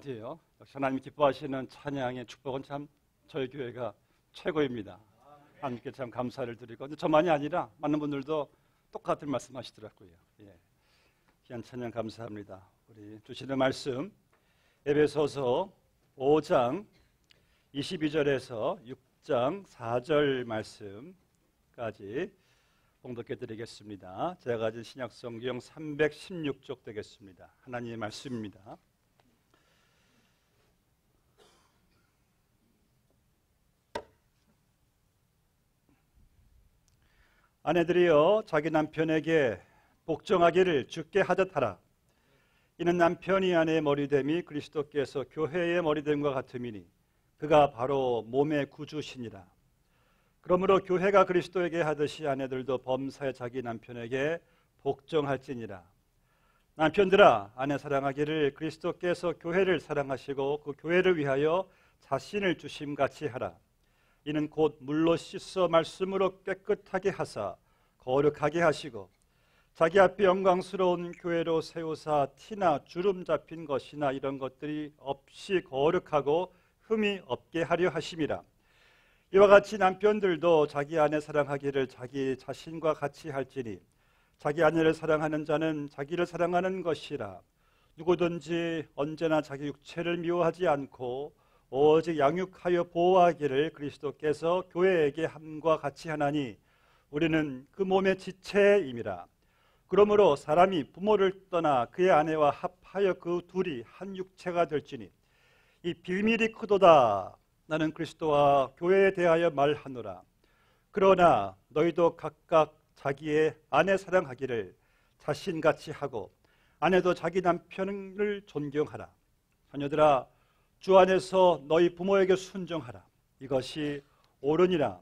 어디에요? 역시 하나님 기뻐하시는 찬양의 축복은 참 저희 교회가 최고입니다. 하나님께 참 감사를 드리고, 근데 저만이 아니라 많은 분들도 똑같은 말씀하시더라고요. 예. 귀한 찬양 감사합니다. 우리 주시는 말씀 에베소서 5장 22절에서 6장 4절 말씀까지 봉독해 드리겠습니다. 제가 가진 신약성경 316쪽 되겠습니다. 하나님의 말씀입니다. 아내들이여 자기 남편에게 복종하기를 주께 하듯 하라. 이는 남편이 아내의 머리됨이 그리스도께서 교회의 머리됨과 같음이니 그가 바로 몸의 구주시니라. 그러므로 교회가 그리스도에게 하듯이 아내들도 범사에 자기 남편에게 복종할지니라. 남편들아 아내 사랑하기를 그리스도께서 교회를 사랑하시고 그 교회를 위하여 자신을 주심같이 하라. 이는 곧 물로 씻어 말씀으로 깨끗하게 하사 거룩하게 하시고 자기 앞에 영광스러운 교회로 세우사 티나 주름 잡힌 것이나 이런 것들이 없이 거룩하고 흠이 없게 하려 하심이라. 이와 같이 남편들도 자기 아내 사랑하기를 자기 자신과 같이 할지니 자기 아내를 사랑하는 자는 자기를 사랑하는 것이라. 누구든지 언제나 자기 육체를 미워하지 않고 오직 양육하여 보호하기를 그리스도께서 교회에게 함과 같이 하나니 우리는 그 몸의 지체임이라. 그러므로 사람이 부모를 떠나 그의 아내와 합하여 그 둘이 한 육체가 될지니 이 비밀이 크도다. 나는 그리스도와 교회에 대하여 말하노라. 그러나 너희도 각각 자기의 아내 사랑하기를 자신같이 하고 아내도 자기 남편을 존경하라. 자녀들아 주 안에서 너희 부모에게 순종하라. 이것이 옳으니라.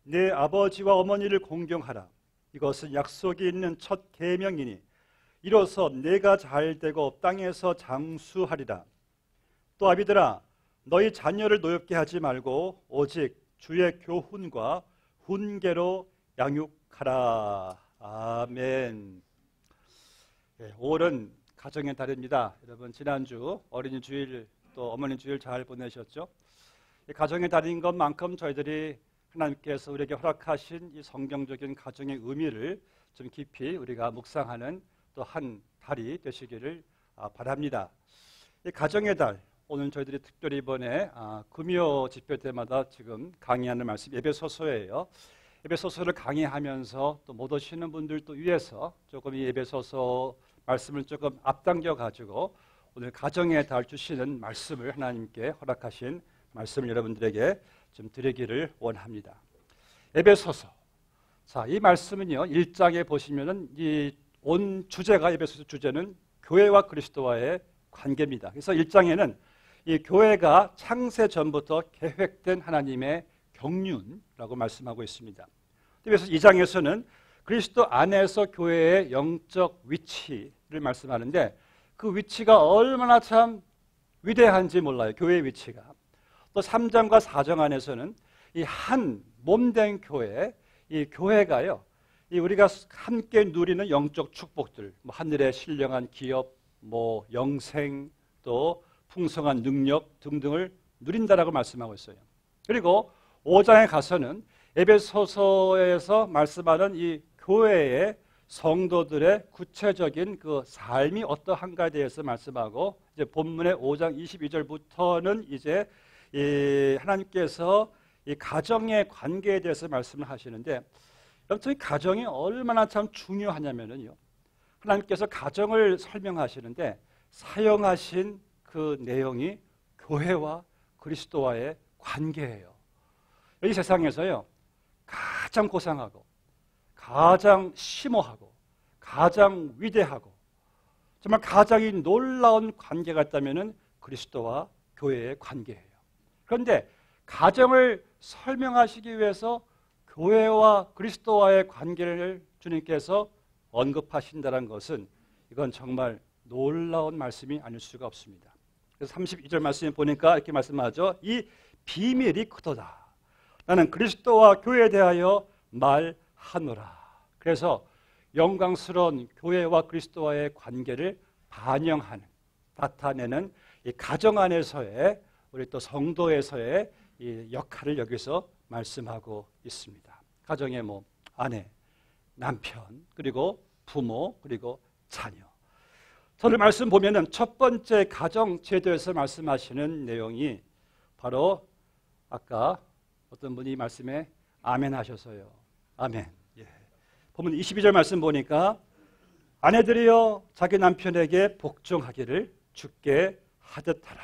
내 아버지와 어머니를 공경하라. 이것은 약속이 있는 첫 계명이니 이로써 내가 잘되고 땅에서 장수하리라. 또 아비들아 너희 자녀를 노엽게 하지 말고 오직 주의 교훈과 훈계로 양육하라. 아멘. 네, 5월은 가정의 달입니다. 여러분 지난주 어린이 주일 또 어머니 주일 잘 보내셨죠? 가정의 달인 것만큼 저희들이 하나님께서 우리에게 허락하신 이 성경적인 가정의 의미를 좀 깊이 우리가 묵상하는 또 한 달이 되시기를 바랍니다. 이 가정의 달, 오늘 저희들이 특별히 이번에 금요 집회 때마다 지금 강의하는 말씀 에베소서예요. 에베소서를 강의하면서 또 못 오시는 분들도 위해서 조금 이 에베소서 말씀을 조금 앞당겨 가지고 오늘 가정의 달 주시는 말씀을 하나님께 허락하신 말씀을 여러분들에게 좀 드리기를 원합니다. 에베소서. 자, 이 말씀은요. 1장에 보시면은 이 온 주제가 에베소서 주제는 교회와 그리스도와의 관계입니다. 그래서 1장에는 이 교회가 창세 전부터 계획된 하나님의 경륜이라고 말씀하고 있습니다. 그래서 2장에서는 그리스도 안에서 교회의 영적 위치를 말씀하는데 그 위치가 얼마나 참 위대한지 몰라요. 교회의 위치가. 또 3장과 4장 안에서는 이 한 몸된 교회, 이 교회가요. 이 우리가 함께 누리는 영적 축복들, 뭐 하늘의 신령한 기업, 뭐 영생, 또 풍성한 능력 등등을 누린다라고 말씀하고 있어요. 그리고 5장에 가서는 에베소서에서 말씀하는 이 교회의 성도들의 구체적인 그 삶이 어떠한가에 대해서 말씀하고 이제 본문의 5장 22절부터는 이제 이 하나님께서 이 가정의 관계에 대해서 말씀을 하시는데 여러분 가정이 얼마나 참 중요하냐면요. 하나님께서 가정을 설명하시는데 사용하신 그 내용이 교회와 그리스도와의 관계예요. 이 세상에서요. 가장 고상하고 가장 심오하고 가장 위대하고 정말 가장 놀라운 관계가 있다면 그리스도와 교회의 관계예요. 그런데 가정을 설명하시기 위해서 교회와 그리스도와의 관계를 주님께서 언급하신다는 것은 이건 정말 놀라운 말씀이 아닐 수가 없습니다. 그래서 32절 말씀에 보니까 이렇게 말씀하죠. 이 비밀이 크도다. 나는 그리스도와 교회에 대하여 말하노라. 그래서 영광스러운 교회와 그리스도와의 관계를 반영하는, 나타내는 이 가정 안에서의 우리 또 성도에서의 이 역할을 여기서 말씀하고 있습니다. 가정의 뭐 아내, 남편, 그리고 부모, 그리고 자녀. 저를 말씀 보면은 첫 번째 가정 제도에서 말씀하시는 내용이 바로 아까 어떤 분이 말씀에 아멘 하셔서요. 아멘. 예. 보면 22절 말씀 보니까 아내들이여 자기 남편에게 복종하기를 주께 하듯 하라.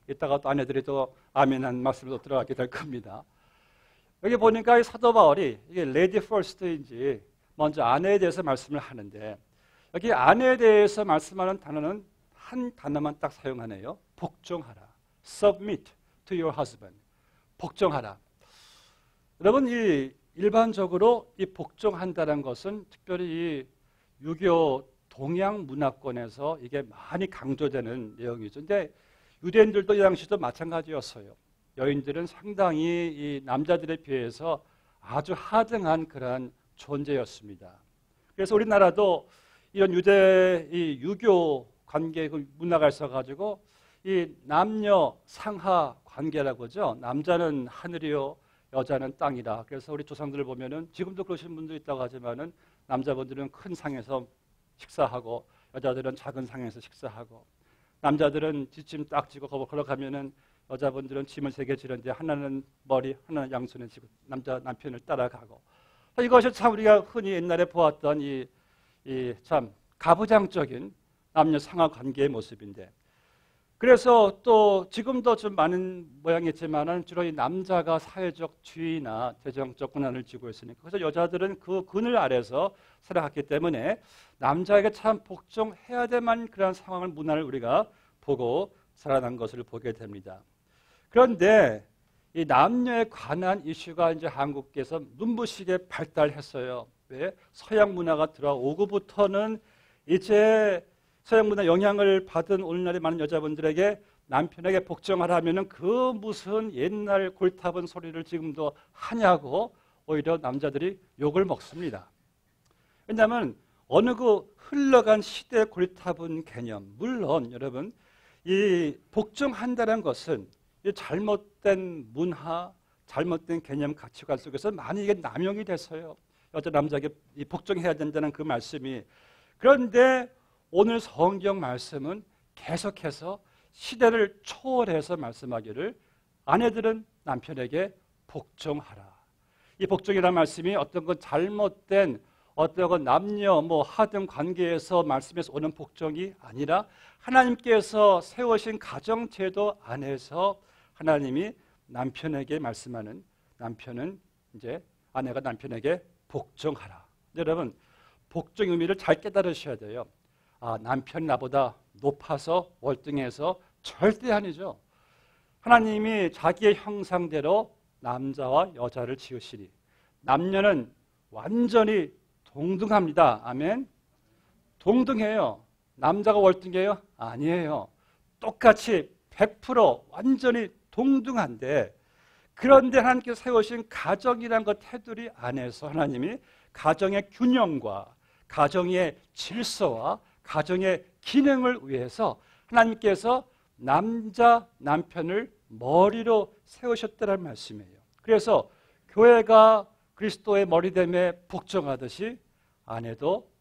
이따가 또 아내들이 또 아멘한 말씀으로 들어가게 될 겁니다. 여기 보니까 사도 바울이 이게 레디 퍼스트인지 먼저 아내에 대해서 말씀을 하는데 여기 아내에 대해서 말씀하는 단어는 한 단어만 딱 사용하네요. 복종하라. Submit to your husband. 복종하라. 여러분 이 일반적으로 이 복종한다는 것은 특별히 이 유교 동양 문화권에서 이게 많이 강조되는 내용이죠. 근데 유대인들도 이 당시도 마찬가지였어요. 여인들은 상당히 이 남자들에 비해서 아주 하등한 그런 존재였습니다. 그래서 우리나라도 이런 이 유교 관계 문화가 있어가지고 이 남녀 상하 관계라고 하죠. 남자는 하늘이요, 여자는 땅이라. 그래서 우리 조상들을 보면은 지금도 그러신 분도 있다고 하지만은 남자분들은 큰 상에서 식사하고 여자들은 작은 상에서 식사하고 남자들은 뒷짐 딱 지고 걸어가면은 여자분들은 짐을 3개 지는데 하나는 머리, 하나는 양손에 지고 남편을 따라가고 이것이 참 우리가 흔히 옛날에 보았던 이 참 가부장적인 남녀 상하 관계의 모습인데 그래서 또 지금도 좀 많은 모양이지만은 주로 이 남자가 사회적 지위나 재정적 권한을 쥐고 있으니까 그래서 여자들은 그 그늘 아래서 살아갔기 때문에 남자에게 참 복종해야 될 만한 그런 상황을 문화를 우리가 보고 살아난 것을 보게 됩니다. 그런데 이 남녀에 관한 이슈가 이제 한국에서 눈부시게 발달했어요. 왜? 서양 문화가 들어오고부터는 이제 서양 문화 영향을 받은 오늘날의 많은 여자분들에게 남편에게 복종하라 하면은 그 무슨 옛날 골타분 소리를 지금도 하냐고 오히려 남자들이 욕을 먹습니다. 왜냐하면 어느 그 흘러간 시대 골타분 개념, 물론 여러분 이 복종한다는 것은 이 잘못된 문화, 잘못된 개념, 가치관 속에서 많이 이게 남용이 돼서요. 여자 남자에게 복종해야 된다는 그 말씀이 그런데 오늘 성경 말씀은 계속해서 시대를 초월해서 말씀하기를 아내들은 남편에게 복종하라. 이 복종이라는 말씀이 어떤 건 잘못된 어떤 건 남녀 하등 관계에서 말씀에서 오는 복종이 아니라 하나님께서 세우신 가정제도 안에서 하나님이 남편에게 말씀하는 남편은 이제 아내가 남편에게 복종하라. 여러분 복종 의미를 잘 깨달으셔야 돼요. 남편이 나보다 높아서 월등해서 절대 아니죠. 하나님이 자기의 형상대로 남자와 여자를 지으시니 남녀는 완전히 동등합니다. 아멘. 동등해요. 남자가 월등해요? 아니에요. 똑같이 100% 완전히 동등한데 그런데 하나님께서 세우신 가정이라는 것 테두리 안에서 하나님이 가정의 균형과 가정의 질서와 가정의 기능을 위해서 하나님께서 남편을 머리로 세우셨다는 말씀이에요. 그래서 교회가 그리스도의 머리됨에 복종하듯이 아내도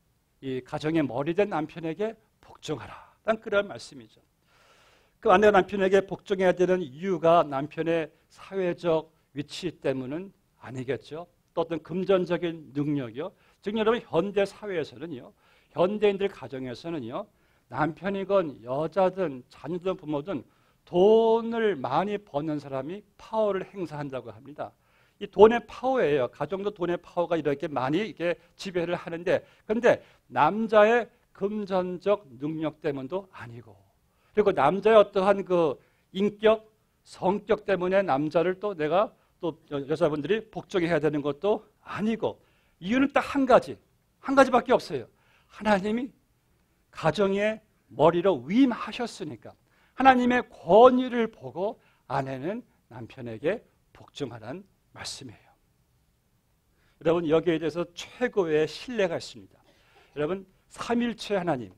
이 가정의 머리된 남편에게 복종하라. 난 그런 말씀이죠. 그 아내가 남편에게 복종해야 되는 이유가 남편의 사회적 위치 때문은 아니겠죠. 또 어떤 금전적인 능력이요. 즉 여러분 현대 사회에서는요. 현대인들 가정에서는요. 남편이건 여자든 자녀든 부모든 돈을 많이 버는 사람이 파워를 행사한다고 합니다. 이 돈의 파워예요. 가정도 돈의 파워가 이렇게 많이 이게 지배를 하는데 그런데 남자의 금전적 능력 때문도 아니고 그리고 남자의 어떠한 그 인격, 성격 때문에 남자를 또 내가 또 여자분들이 복종해야 되는 것도 아니고 이유는 딱 한 가지밖에 없어요. 하나님이 가정의 머리로 위임하셨으니까 하나님의 권위를 보고 아내는 남편에게 복종하라는 말씀이에요. 여러분 여기에 대해서 최고의 신뢰가 있습니다. 여러분 삼일체 하나님,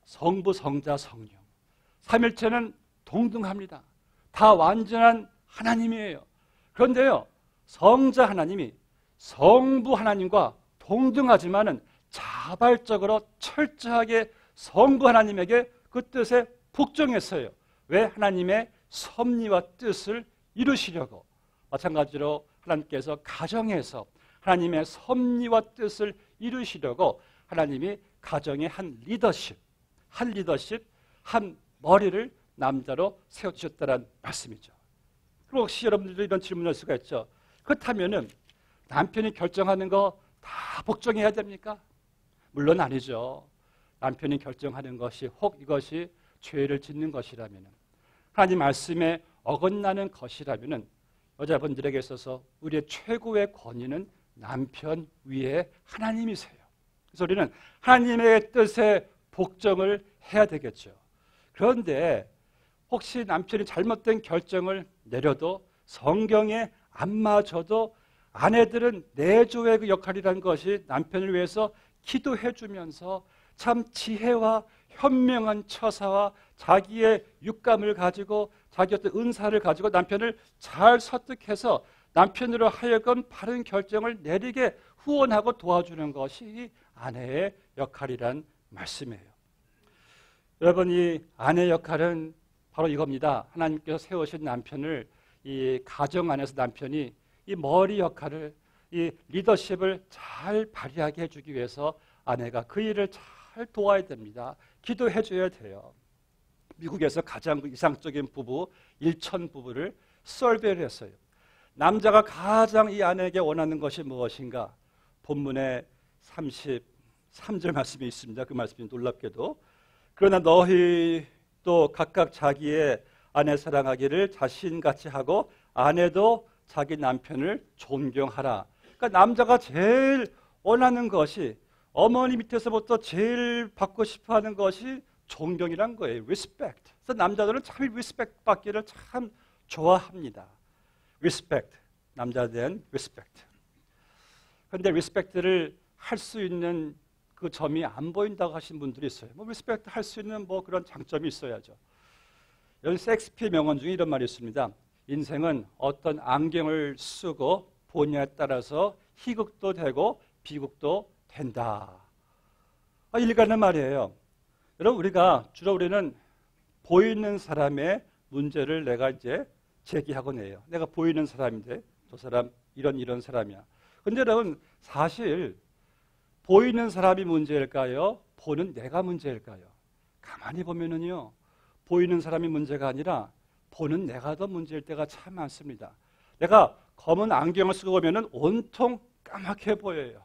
성부, 성자, 성령 삼일체는 동등합니다. 다 완전한 하나님이에요. 그런데요, 성자 하나님이 성부 하나님과 동등하지만은 자발적으로 철저하게 성부 하나님에게 그 뜻에 복종했어요. 왜? 하나님의 섭리와 뜻을 이루시려고. 마찬가지로 하나님께서 가정에서 하나님의 섭리와 뜻을 이루시려고 하나님이 가정의 한 리더십, 한 머리를 남자로 세워주셨다는 말씀이죠. 그럼 혹시 여러분들도 이런 질문을 할 수가 있죠. 그렇다면은 남편이 결정하는 거 다 복종해야 됩니까? 물론 아니죠. 남편이 결정하는 것이 혹 이것이 죄를 짓는 것이라면, 하나님 말씀에 어긋나는 것이라면 여자분들에게 있어서 우리의 최고의 권위는 남편 위에 하나님이세요. 그래서 우리는 하나님의 뜻에 복종을 해야 되겠죠. 그런데 혹시 남편이 잘못된 결정을 내려도 성경에 안 맞아도 아내들은 내조의 그 역할이라는 것이 남편을 위해서 기도해 주면서 참 지혜와 현명한 처사와 자기의 육감을 가지고 자기 어떤 은사를 가지고 남편을 잘 설득해서 남편으로 하여금 바른 결정을 내리게 후원하고 도와주는 것이 아내의 역할이란 말씀이에요. 여러분, 이 아내의 역할은 바로 이겁니다. 하나님께서 세우신 남편을, 이 가정 안에서 남편이 이 머리 역할을, 이 리더십을 잘 발휘하게 해주기 위해서 아내가 그 일을 잘 도와야 됩니다. 기도해 줘야 돼요. 미국에서 가장 이상적인 부부, 일천 부부를 설베이를 했어요. 남자가 가장 이 아내에게 원하는 것이 무엇인가? 본문에 33절 말씀이 있습니다. 그 말씀이 놀랍게도, 그러나 너희도 각각 자기의 아내 사랑하기를 자신같이 하고 아내도 자기 남편을 존경하라. 그러니까 남자가 제일 원하는 것이, 어머니 밑에서부터 제일 받고 싶어하는 것이 존경이란 거예요. respect. 그래서 남자들은 참 respect 받기를 참 좋아합니다. respect. 남자들은 respect. 그런데 respect를 할 수 있는 그 점이 안 보인다고 하신 분들이 있어요. 뭐 respect 할 수 있는 뭐 그런 장점이 있어야죠. 여기 셰익스피어 명언 중에 이런 말이 있습니다. 인생은 어떤 안경을 쓰고 보냐에 따라서 희극도 되고 비극도 된다. 일리가 있는 말이에요. 여러분, 우리는 보이는 사람의 문제를 내가 이제 제기하곤 해요. 내가 보이는 사람인데 저 사람 이런 사람이야. 근데 여러분, 사실 보이는 사람이 문제일까요? 보는 내가 문제일까요? 가만히 보면은요, 보이는 사람이 문제가 아니라 보는 내가 더 문제일 때가 참 많습니다. 내가 검은 안경을 쓰고 보면은 온통 까맣게 보여요.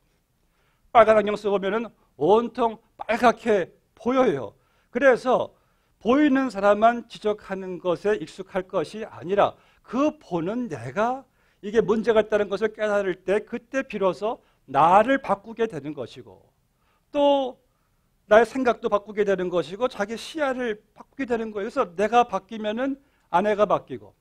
빨간 안경 쓰고 보면은 온통 빨갛게 보여요. 그래서 보이는 사람만 지적하는 것에 익숙할 것이 아니라 그 보는 내가 이게 문제가 있다는 것을 깨달을 때, 그때 비로소 나를 바꾸게 되는 것이고, 또 나의 생각도 바꾸게 되는 것이고, 자기 시야를 바꾸게 되는 거예요. 그래서 내가 바뀌면은 아내가 바뀌고,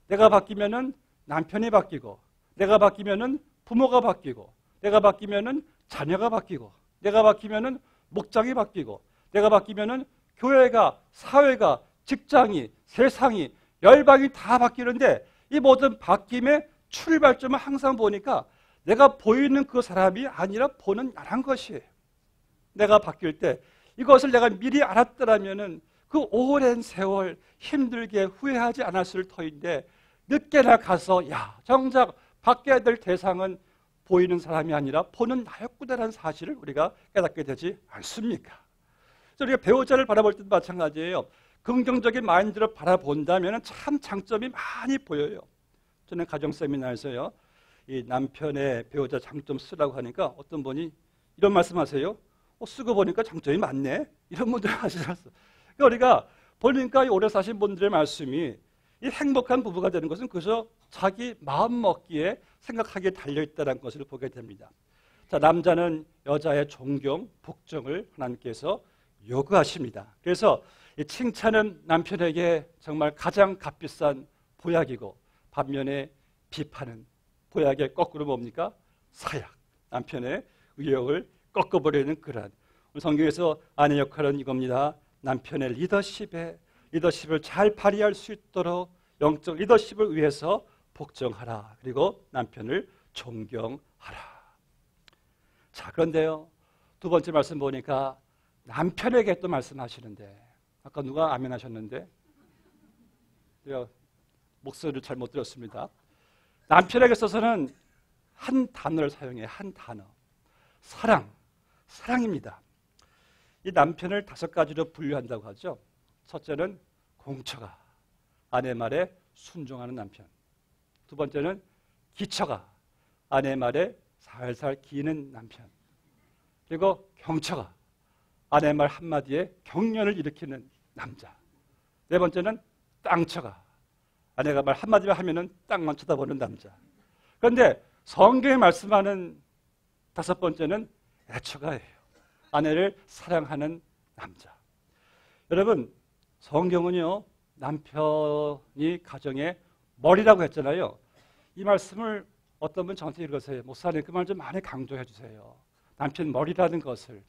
내가 바뀌면은 남편이 바뀌고, 내가 바뀌면은 부모가 바뀌고, 내가 바뀌면은 자녀가 바뀌고, 내가 바뀌면은 목장이 바뀌고, 내가 바뀌면은 교회가, 사회가, 직장이, 세상이, 열방이 다 바뀌는데, 이 모든 바뀜의 출발점을 항상 보니까 내가 보이는 그 사람이 아니라 보는 나란 것이에요. 내가 바뀔 때 이것을 내가 미리 알았더라면은 그 오랜 세월 힘들게 후회하지 않았을 터인데, 늦게나 가서 정작 바뀌어야 될 대상은 보이는 사람이 아니라 보는 나였구나라는 사실을 우리가 깨닫게 되지 않습니까? 그래서 우리가 배우자를 바라볼 때도 마찬가지예요. 긍정적인 마인드로 바라본다면 참 장점이 많이 보여요. 저는 가정 세미나에서요, 이 남편의 배우자 장점 쓰라고 하니까 어떤 분이 이런 말씀하세요. 쓰고 보니까 장점이 많네. 이런 분들 하시더라고요. 그러니까 우리가 보니까 오래 사신 분들의 말씀이, 이 행복한 부부가 되는 것은 그저 자기 마음 먹기에 생각하기에 달려있다는 것을 보게 됩니다. 자, 남자는 여자의 존경, 복종을 하나님께서 요구하십니다. 그래서 이 칭찬은 남편에게 정말 가장 값비싼 보약이고, 반면에 비판은 보약의 거꾸로 뭡니까? 사약. 남편의 의욕을 꺾어버리는 그러한. 성경에서 아내 역할은 이겁니다. 남편의 리더십에 리더십을 잘 발휘할 수 있도록 영적 리더십을 위해서 복종하라. 그리고 남편을 존경하라. 자, 그런데요, 두 번째 말씀 보니까 남편에게 또 말씀하시는데, 아까 누가 아멘 하셨는데 제가 목소리를 잘못 들었습니다. 남편에게 있어서는 한 단어를 사용해요. 한 단어. 사랑입니다. 이 남편을 5가지로 분류한다고 하죠. 첫째는 공처가, 아내 말에 순종하는 남편. 두 번째는 기처가, 아내 말에 살살 기는 남편. 그리고 경처가, 아내 말 한마디에 격려를 일으키는 남자. 네 번째는 땅처가, 아내가 말 한마디만 하면은 땅만 쳐다보는 남자. 그런데 성경에 말씀하는 5번째는 애처가예요. 아내를 사랑하는 남자. 여러분, 성경은요, 남편이 가정의 머리라고 했잖아요. 이 말씀을 어떤 분 저한테 읽으세요. 목사님, 그 말 좀 많이 강조해 주세요. 남편 머리라는 것을.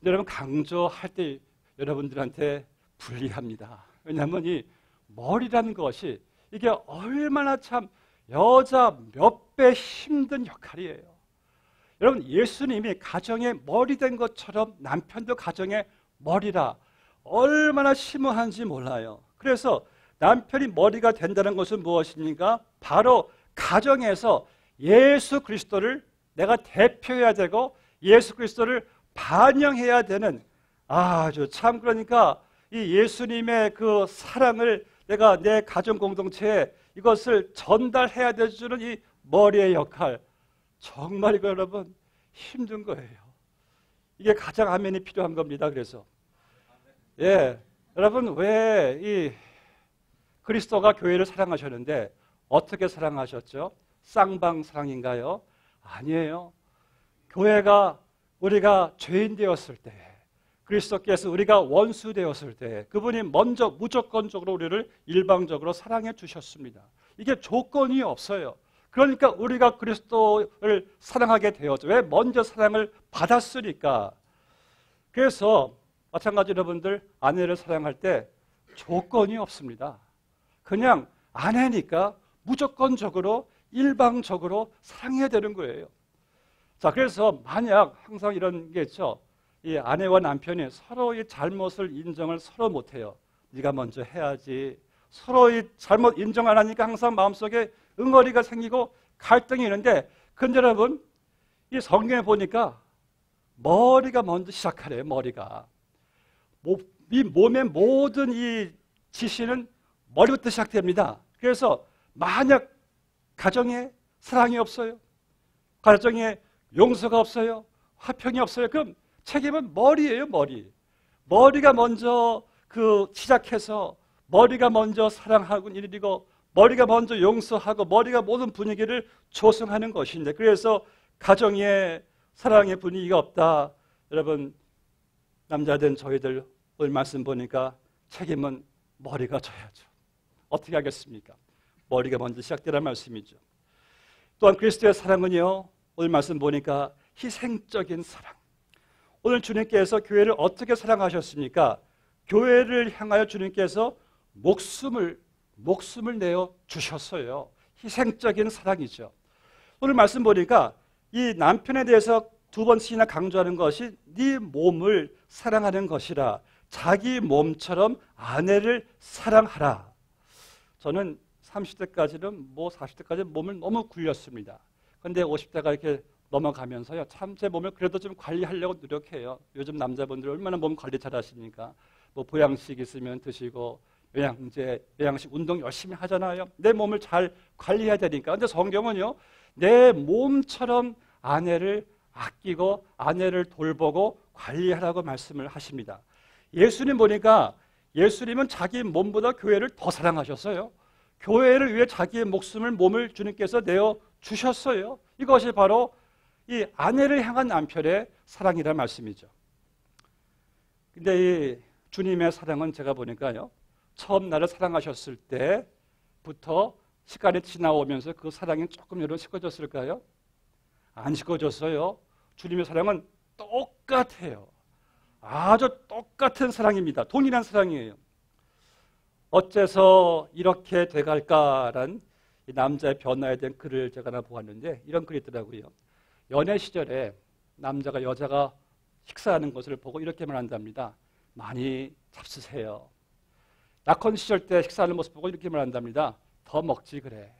여러분, 강조할 때 여러분들한테 불리합니다. 왜냐하면 이 머리라는 것이 이게 얼마나 참 여자 몇 배 힘든 역할이에요. 여러분, 예수님이 가정의 머리 된 것처럼 남편도 가정의 머리라 얼마나 심오한지 몰라요. 그래서 남편이 머리가 된다는 것은 무엇입니까? 바로 가정에서 예수 그리스도를 내가 대표해야 되고 예수 그리스도를 반영해야 되는, 아주 참, 그러니까 이 예수님의 그 사랑을 내가 내 가정 공동체에 이것을 전달해야 되는 이 머리의 역할, 정말 이거 여러분 힘든 거예요. 이게 가장 아멘이 필요한 겁니다. 그래서 여러분, 왜 이 그리스도가 교회를 사랑하셨는데 어떻게 사랑하셨죠? 쌍방 사랑인가요? 아니에요. 교회가 우리가 죄인 되었을 때, 그리스도께서 우리가 원수 되었을 때 그분이 먼저 무조건적으로 우리를 일방적으로 사랑해 주셨습니다. 이게 조건이 없어요. 그러니까 우리가 그리스도를 사랑하게 되었죠. 왜? 먼저 사랑을 받았으니까. 그래서 마찬가지로 여러분들 아내를 사랑할 때 조건이 없습니다. 그냥 아내니까 무조건적으로 일방적으로 사랑해야 되는 거예요. 자, 그래서 만약 항상 이런 게 있죠. 이 아내와 남편이 서로의 잘못을 인정을 서로 못해요. 네가 먼저 해야지. 서로의 잘못 인정 안 하니까 항상 마음속에 응어리가 생기고 갈등이 있는데, 근데 여러분, 이 성경에 보니까 머리가 먼저 시작하래요. 머리가. 이 몸의 모든 이 지시는 머리부터 시작됩니다. 그래서 만약 가정에 사랑이 없어요, 가정에 용서가 없어요, 화평이 없어요, 그럼 책임은 머리예요. 머리가 먼저 시작해서 머리가 먼저 사랑하고 일이고 머리가 먼저 용서하고 머리가 모든 분위기를 조성하는 것인데, 그래서 가정에 사랑의 분위기가 없다. 여러분, 남자된 저희들 오늘 말씀 보니까 책임은 머리가 져야죠. 어떻게 하겠습니까? 머리가 먼저 시작되라는 말씀이죠. 또한 그리스도의 사랑은요, 오늘 말씀 보니까 희생적인 사랑. 오늘 주님께서 교회를 어떻게 사랑하셨습니까? 교회를 향하여 주님께서 목숨을 내어 주셨어요. 희생적인 사랑이죠. 오늘 말씀 보니까 이 남편에 대해서 2번씩이나 강조하는 것이 네 몸을 사랑하는 것이라, 자기 몸처럼 아내를 사랑하라. 저는 30대까지는 40대까지 몸을 너무 굴렸습니다. 그런데 50대가 이렇게 넘어가면서요, 참 제 몸을 그래도 좀 관리하려고 노력해요. 요즘 남자분들 얼마나 몸 관리 잘 하십니까? 보양식 있으면 드시고 영양제, 영양식 운동 열심히 하잖아요. 내 몸을 잘 관리해야 되니까. 근데 성경은요, 내 몸처럼 아내를 아끼고 아내를 돌보고 관리하라고 말씀을 하십니다. 예수님 보니까 예수님은 자기 몸보다 교회를 더 사랑하셨어요. 교회를 위해 자기의 몸을 주님께서 내어 주셨어요. 이것이 바로 이 아내를 향한 남편의 사랑이라는 말씀이죠. 근데 이 주님의 사랑은 제가 보니까요, 처음 나를 사랑하셨을 때부터 시간이 지나오면서 그 사랑이 조금 여러분 식어졌을까요? 안 식어졌어요. 주님의 사랑은 똑같아요. 아주 똑같은 사랑입니다. 동일한 사랑이에요. 어째서 이렇게 돼갈까라는 이 남자의 변화에 대한 글을 제가 하나 보았는데 이런 글이 있더라고요. 연애 시절에 남자가 여자가 식사하는 것을 보고 이렇게 말한답니다. 많이 잡수세요. 낙혼 시절 때 식사하는 모습 보고 이렇게 말한답니다. 더 먹지 그래.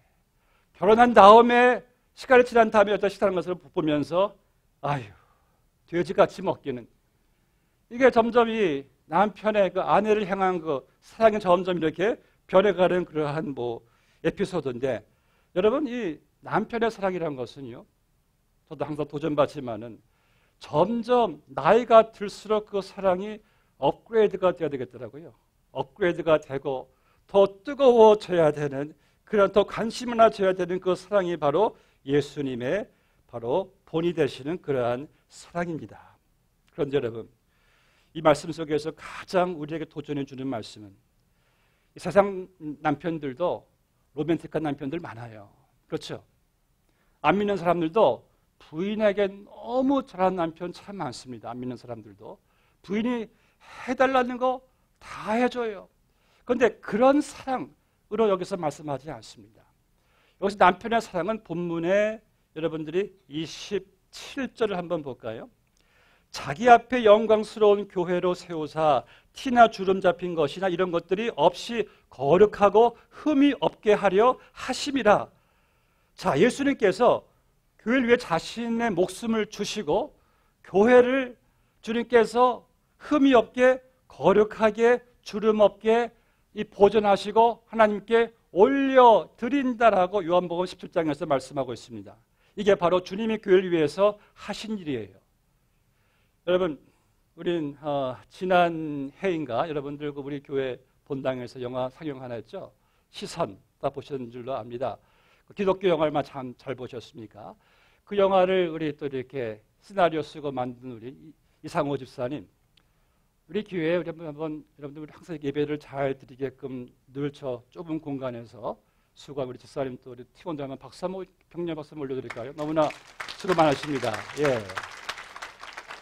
결혼한 다음에 시간이 지난 다음에 여자 식사하는 것을 보면서 아유 돼지같이 먹기는. 이게 점점 이 남편의 그 아내를 향한 그 사랑이 점점 이렇게 변해가는 그러한 에피소드인데, 여러분 이 남편의 사랑이라는 것은요, 저도 항상 도전받지만은 점점 나이가 들수록 그 사랑이 업그레이드가 되어야 되겠더라고요. 업그레이드가 되고 더 뜨거워져야 되는, 그런 더 관심을 가져야 되는 그 사랑이 바로 예수님의 바로 본이 되시는 그러한 사랑입니다. 그런데 여러분, 이 말씀 속에서 가장 우리에게 도전해 주는 말씀은, 이 세상 남편들도 로맨틱한 남편들 많아요. 그렇죠? 안 믿는 사람들도 부인에게 너무 잘하는 남편 참 많습니다. 안 믿는 사람들도 부인이 해달라는 거 다 해줘요. 그런데 그런 사랑으로 여기서 말씀하지 않습니다. 여기서 남편의 사랑은 본문에 여러분들이 27절을 한번 볼까요? 자기 앞에 영광스러운 교회로 세우사 티나 주름 잡힌 것이나 이런 것들이 없이 거룩하고 흠이 없게 하려 하심이라. 자, 예수님께서 교회를 위해 자신의 목숨을 주시고 교회를 주님께서 흠이 없게 거룩하게 주름 없게 보존하시고 하나님께 올려드린다라고 요한복음 17장에서 말씀하고 있습니다. 이게 바로 주님이 교회를 위해서 하신 일이에요. 여러분, 우린 지난 해인가 여러분들 우리 교회 본당에서 영화 상영 하나 했죠. 시선 다 보신 줄로 압니다. 기독교 영화를 참 잘 보셨습니까? 그 영화를 우리 또 이렇게 시나리오 쓰고 만든 우리 이상호 집사님, 우리 교회에 우리 한번 여러분들 항상 예배를 잘 드리게끔 늘 저 좁은 공간에서 수고한 우리 집사님 또 우리 팀원들 한번 박수 한번 격려 박수 올려드릴까요? 너무나 수고 많으십니다. 예.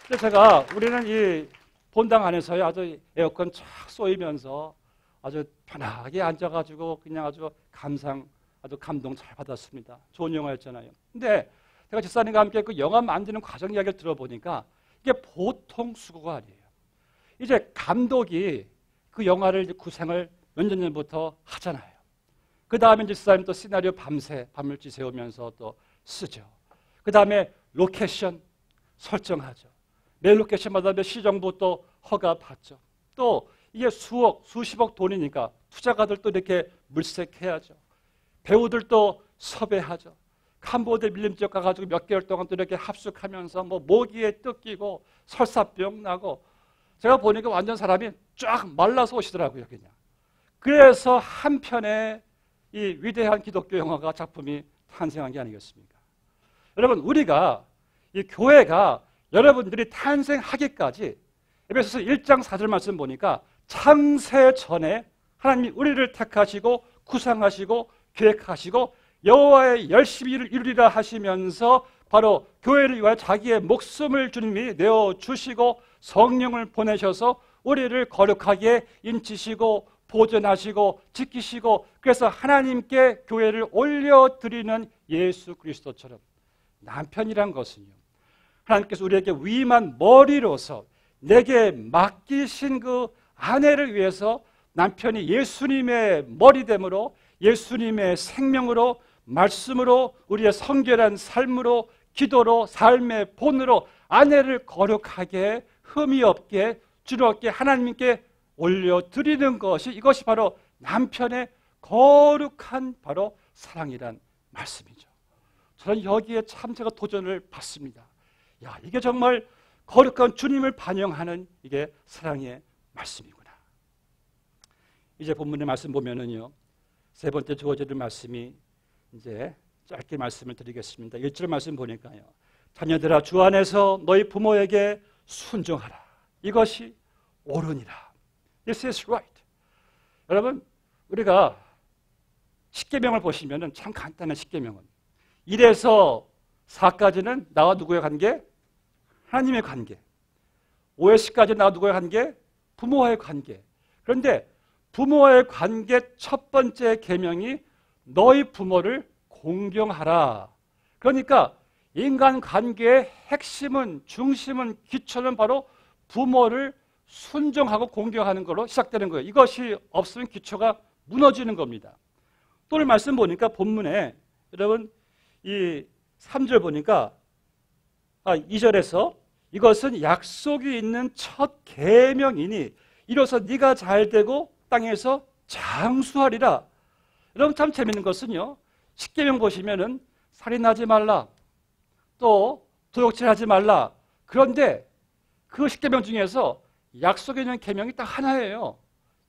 근데 제가 우리는 이 본당 안에서요 아주 에어컨 쫙 쏘이면서 아주 편하게 앉아가지고 그냥 아주 감동 잘 받았습니다. 좋은 영화였잖아요. 근데 제가 집사님과 함께 그 영화 만드는 과정 이야기를 들어보니까 이게 보통 수고가 아니에요. 이제 감독이 그 영화를 구상을 몇 년 전부터 하잖아요. 그 다음에 집사님 또 시나리오 밤을 지새우면서 또 쓰죠. 그 다음에 로케이션 설정하죠. 매 로케이션마다 몇 시정부 또 허가 받죠. 또 이게 수억, 수십억 돈이니까 투자가들도 이렇게 물색해야죠. 배우들도 섭외하죠. 캄보디아 밀림 지역 가가지고 몇 개월 동안 또 이렇게 합숙하면서 모기에 뜯기고 설사병 나고, 제가 보니까 완전 사람이 쫙 말라서 오시더라고요, 그냥. 그래서 한 편의 이 위대한 기독교 영화가 작품이 탄생한 게 아니겠습니까? 여러분, 우리가 이 교회가 여러분들이 탄생하기까지 에베소서 1장 4절 말씀 보니까 창세 전에 하나님이 우리를 택하시고 구상하시고 계획하시고 여호와의 열심히 이루리라 하시면서 바로 교회를 위하여 자기의 목숨을 주님이 내어주시고 성령을 보내셔서 우리를 거룩하게 인치시고 보존하시고 지키시고, 그래서 하나님께 교회를 올려드리는 예수 그리스도처럼 남편이란 것은요, 하나님께서 우리에게 위임한 머리로서 내게 맡기신 그 아내를 위해서 남편이 예수님의 머리됨으로, 예수님의 생명으로, 말씀으로, 우리의 성결한 삶으로, 기도로, 삶의 본으로 아내를 거룩하게 흠이 없게 주름 없게 하나님께 올려드리는 것이, 이것이 바로 남편의 거룩한 바로 사랑이란 말씀이죠. 저는 여기에 참 제가 도전을 받습니다. 야, 이게 정말 거룩한 주님을 반영하는 이게 사랑의 말씀이구나. 이제 본문의 말씀 보면은요, 세 번째 주어지는 말씀이 이제 짧게 말씀을 드리겠습니다. 1절 말씀 보니까요, 자녀들아 주 안에서 너희 부모에게 순종하라. 이것이 옳으니라. This is right. 여러분, 우리가 십계명을 보시면은 참 간단한 십계명은 1에서 4까지는 나와 누구의 관계? 하나님의 관계. 5에서 10까지 나와 누구의 관계? 부모와의 관계. 그런데 부모와의 관계 첫 번째 계명이 너희 부모를 공경하라. 그러니까 인간 관계의 핵심은, 중심은, 기초는 바로 부모를 순종하고 공경하는 걸로 시작되는 거예요. 이것이 없으면 기초가 무너지는 겁니다. 또 오늘 말씀 보니까 본문에 여러분 이 3절 보니까 2절에서 이것은 약속이 있는 첫 계명이니 이로써 네가 잘되고 땅에서 장수하리라. 여러분 참 재밌는 것은요, 십계명 보시면은 살인하지 말라, 또 도둑질하지 말라. 그런데 그 십계명 중에서 약속이 있는 계명이 딱 하나예요.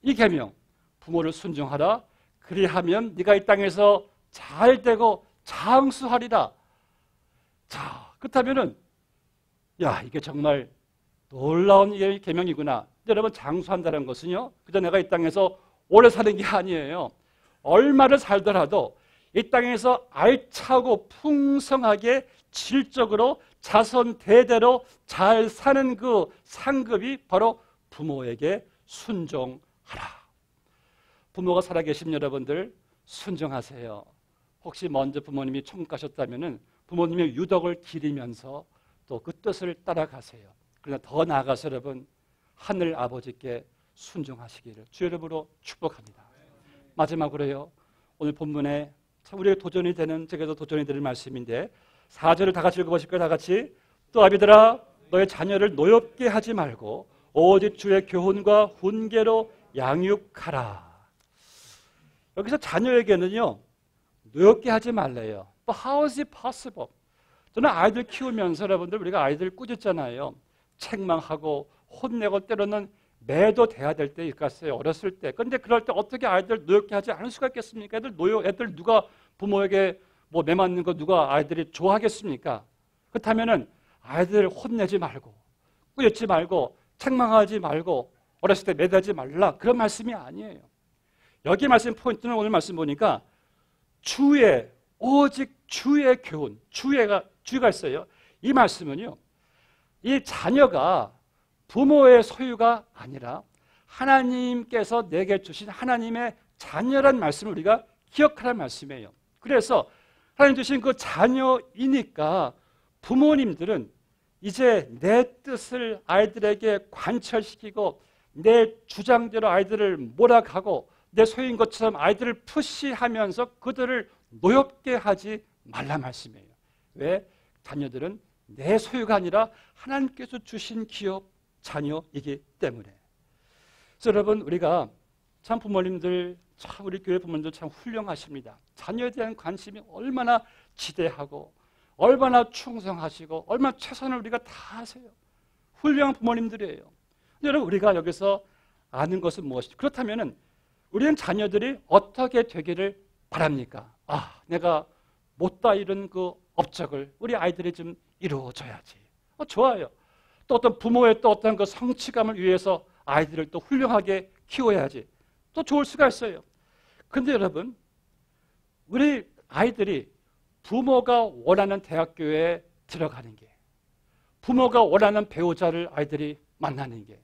이 계명, 부모를 순종하라. 그리하면 네가 이 땅에서 잘되고 장수하리라. 자, 그렇다면은 야, 이게 정말 놀라운 계명이구나. 여러분, 장수한다는 것은요, 그저 내가 이 땅에서 오래 사는 게 아니에요. 얼마를 살더라도 이 땅에서 알차고 풍성하게 질적으로 자손 대대로 잘 사는 그 상급이 바로 부모에게 순종하라. 부모가 살아계신 여러분들 순종하세요. 혹시 먼저 부모님이 천국 가셨다면 부모님의 유덕을 기리면서 또 그 뜻을 따라가세요. 그러나 더 나아가서 여러분, 하늘 아버지께 순종하시기를 주 이름으로 축복합니다. 마지막으로요, 오늘 본문에 참 우리에게 도전이 되는, 제게도 도전이 되는 말씀인데 4절을 다 같이 읽어보실까요? 다 같이. 또 아비들아, 너의 자녀를 노엽게 하지 말고 오직 주의 교훈과 훈계로 양육하라. 여기서 자녀에게는요, 노엽게 하지 말래요. But how is it possible? 저는 아이들 키우면서 여러분들, 우리가 아이들 꾸짖잖아요. 책망하고 혼내고 때로는 매도 돼야 될 때 있겠어요. 어렸을 때. 그런데 그럴 때 어떻게 아이들 노엽게 하지 않을 수가 있겠습니까? 애들 누가 부모에게 뭐 매맞는 거 누가 아이들이 좋아하겠습니까? 그렇다면은 아이들 혼내지 말고, 꾸짖지 말고, 책망하지 말고, 어렸을 때 매다지 말라. 그런 말씀이 아니에요. 여기 말씀 포인트는 오늘 말씀 보니까 주의, 오직 주의 교훈, 주가 있어요. 이 말씀은요, 이 자녀가 부모의 소유가 아니라 하나님께서 내게 주신 하나님의 자녀란 말씀을 우리가 기억하라는 말씀이에요. 그래서 하나님 주신 그 자녀이니까 부모님들은 이제 내 뜻을 아이들에게 관철시키고 내 주장대로 아이들을 몰아가고 내 소유인 것처럼 아이들을 푸시하면서 그들을 노엽게 하지 말라 말씀이에요. 왜? 자녀들은 내 소유가 아니라 하나님께서 주신 기업 자녀이기 때문에. 그래서 여러분, 우리가 참 부모님들, 참 우리 교회 부모님들 참 훌륭하십니다. 자녀에 대한 관심이 얼마나 지대하고 얼마나 충성하시고 얼마나 최선을 우리가 다 하세요. 훌륭한 부모님들이에요. 여러분, 우리가 여기서 아는 것은 무엇이죠? 그렇다면 우리는 자녀들이 어떻게 되기를 바랍니까? 내가 못다 이룬 그 업적을 우리 아이들이 좀 이루어줘야지. 좋아요. 또 어떤 부모의 또 어떤 그 성취감을 위해서 아이들을 또 훌륭하게 키워야지. 또 좋을 수가 있어요. 그런데 여러분, 우리 아이들이 부모가 원하는 대학교에 들어가는 게, 부모가 원하는 배우자를 아이들이 만나는 게,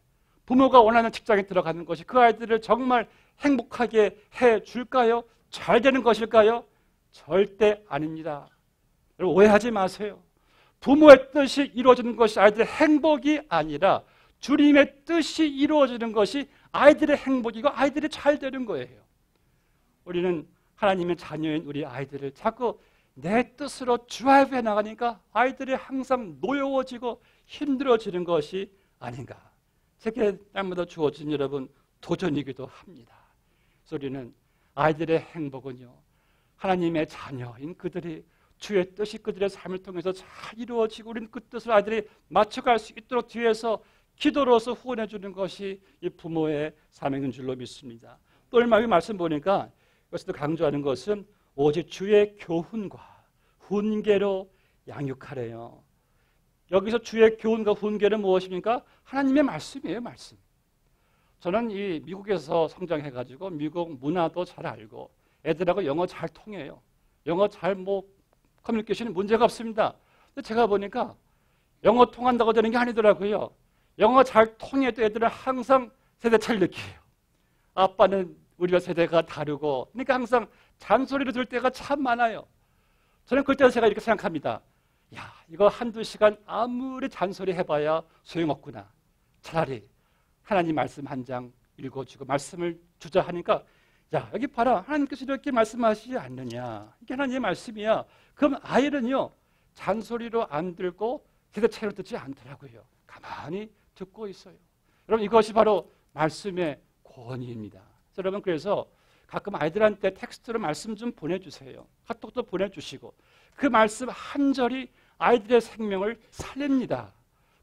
부모가 원하는 직장에 들어가는 것이 그 아이들을 정말 행복하게 해줄까요? 잘 되는 것일까요? 절대 아닙니다. 여러분, 오해하지 마세요. 부모의 뜻이 이루어지는 것이 아이들의 행복이 아니라 주님의 뜻이 이루어지는 것이 아이들의 행복이고 아이들이 잘 되는 거예요. 우리는 하나님의 자녀인 우리 아이들을 자꾸 내 뜻으로 드라이브해 나가니까 아이들이 항상 노여워지고 힘들어지는 것이 아닌가. 제게 날마다 주어진 여러분 도전이기도 합니다. 그래서 우리는 아이들의 행복은요, 하나님의 자녀인 그들이 주의 뜻이 그들의 삶을 통해서 잘 이루어지고 우리는 그 뜻을 아이들이 맞춰갈 수 있도록 뒤에서 기도로서 후원해 주는 것이 이 부모의 사명인 줄로 믿습니다. 또 얼마 이 말씀 보니까 여기서도 강조하는 것은 오직 주의 교훈과 훈계로 양육하래요. 여기서 주의 교훈과 훈계는 무엇입니까? 하나님의 말씀이에요, 말씀. 저는 이 미국에서 성장해가지고 미국 문화도 잘 알고 애들하고 영어 잘 통해요. 영어 잘 커뮤니케이션이 문제가 없습니다. 근데 제가 보니까 영어 통한다고 되는 게 아니더라고요. 영어 잘 통해도 애들은 항상 세대 차이를 느껴요. 아빠는 우리가 세대가 다르고, 그러니까 항상 잔소리를 들을 때가 참 많아요. 저는 그럴 때 제가 이렇게 생각합니다. 야, 이거 한두 시간 아무리 잔소리 해봐야 소용없구나. 차라리 하나님 말씀 한 장 읽어주고 말씀을 주자 하니까, 야, 여기 봐라, 하나님께서 이렇게 말씀하시지 않느냐, 이게 하나님의 말씀이야. 그럼 아이는요, 잔소리로 안 들고 제대로 듣지 않더라고요. 가만히 듣고 있어요. 여러분, 이것이 바로 말씀의 권위입니다. 여러분, 그래서 가끔 아이들한테 텍스트로 말씀 좀 보내주세요. 카톡도 보내주시고, 그 말씀 한 절이 아이들의 생명을 살립니다.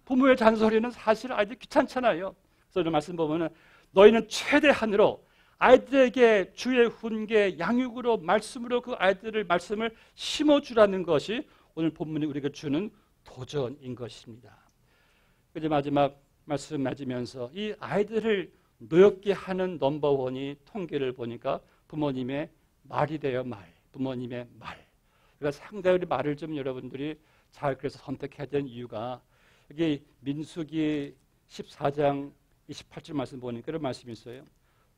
부모의 잔소리는 사실 아이들 귀찮잖아요. 그래서 이 말씀 보면은, 너희는 최대한으로 아이들에게 주의 훈계, 양육으로, 말씀으로 그 아이들을 말씀을 심어주라는 것이 오늘 본문이 우리에게 주는 도전인 것입니다. 이제 마지막 말씀 맺으면서 이 아이들을 노엽게 하는 넘버원이 통계를 보니까 부모님의 말이래요. 말. 부모님의 말. 그러니까 상당히 말을 좀 여러분들이 잘 그래서 선택해야 되는 이유가, 여기 민수기 14장 28절 말씀 보니까 그런 말씀이 있어요.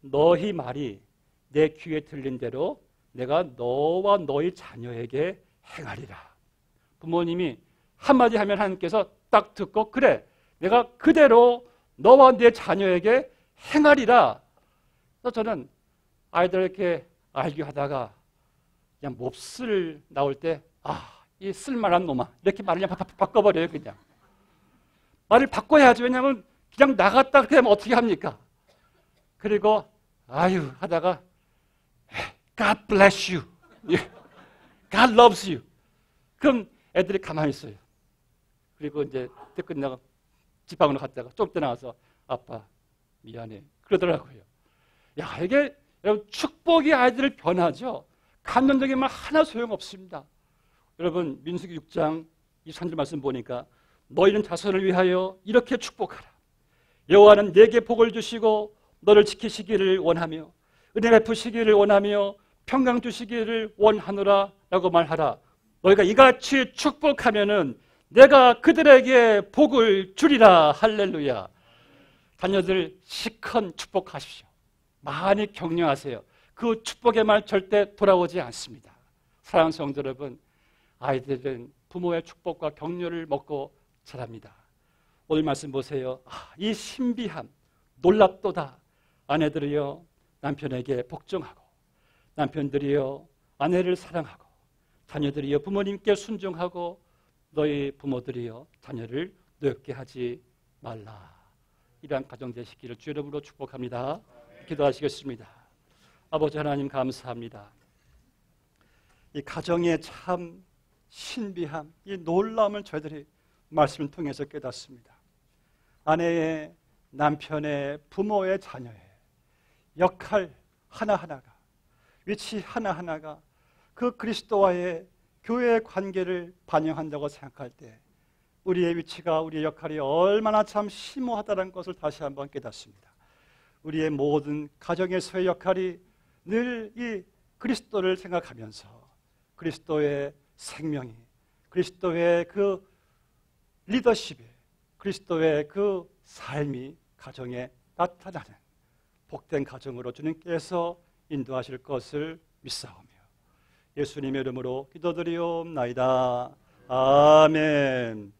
너희 말이 내 귀에 들린 대로 내가 너와 너희 자녀에게 행하리라. 부모님이 한마디 하면 하나님께서 딱 듣고, 그래, 내가 그대로 너와 내 자녀에게 행하리라. 그래서 저는 아이들에게 알교하다가 그냥 몹쓸 나올 때, 아, 이 쓸만한 놈아, 이렇게 말을 그냥 바꿔버려요. 그냥 말을 바꿔야지. 왜냐하면 그냥 나갔다 그렇게 하면 어떻게 합니까? 그리고 아유 하다가 God bless you, God loves you. 그럼 애들이 가만히 있어요. 그리고 이제 때 끝나고 집 방으로 갔다가 좀 때 나와서 아빠 미안해 그러더라고요. 야, 이게 여러분 축복이 아이들을 변하죠. 감정적인 말 하나 소용없습니다. 여러분 민수기 6장 23절 말씀 보니까, 너희는 자손을 위하여 이렇게 축복하라. 여호와는 내게 복을 주시고 너를 지키시기를 원하며 은혜 베푸시기를 원하며 평강 주시기를 원하노라 라고 말하라. 너희가 이같이 축복하면은 내가 그들에게 복을 주리라. 할렐루야. 자녀들 시큰 축복하십시오. 많이 격려하세요. 그 축복의 말 절대 돌아오지 않습니다. 사랑하는 성도 여러분, 아이들은 부모의 축복과 격려를 먹고 자랍니다. 오늘 말씀 보세요. 이 신비함 놀랍도다. 아내들이여 남편에게 복종하고, 남편들이여 아내를 사랑하고, 자녀들이여 부모님께 순종하고, 너희 부모들이여 자녀를 노엽게 하지 말라. 이러한 가정 되시기를 주 이름으로 축복합니다. 기도하시겠습니다. 아버지 하나님 감사합니다. 이 가정의 참 신비함, 이 놀라움을 저희들이 말씀을 통해서 깨닫습니다. 아내의, 남편의, 부모의, 자녀의 역할 하나하나가, 위치 하나하나가 그 그리스도와의 교회의 관계를 반영한다고 생각할 때 우리의 위치가, 우리의 역할이 얼마나 참 심오하다는 것을 다시 한번 깨닫습니다. 우리의 모든 가정에서의 역할이 늘 이 그리스도를 생각하면서 그리스도의 생명이, 그리스도의 그 리더십이, 그리스도의 그 삶이 가정에 나타나는 복된 가정으로 주님께서 인도하실 것을 믿사오며 예수님의 이름으로 기도드리옵나이다. 아멘.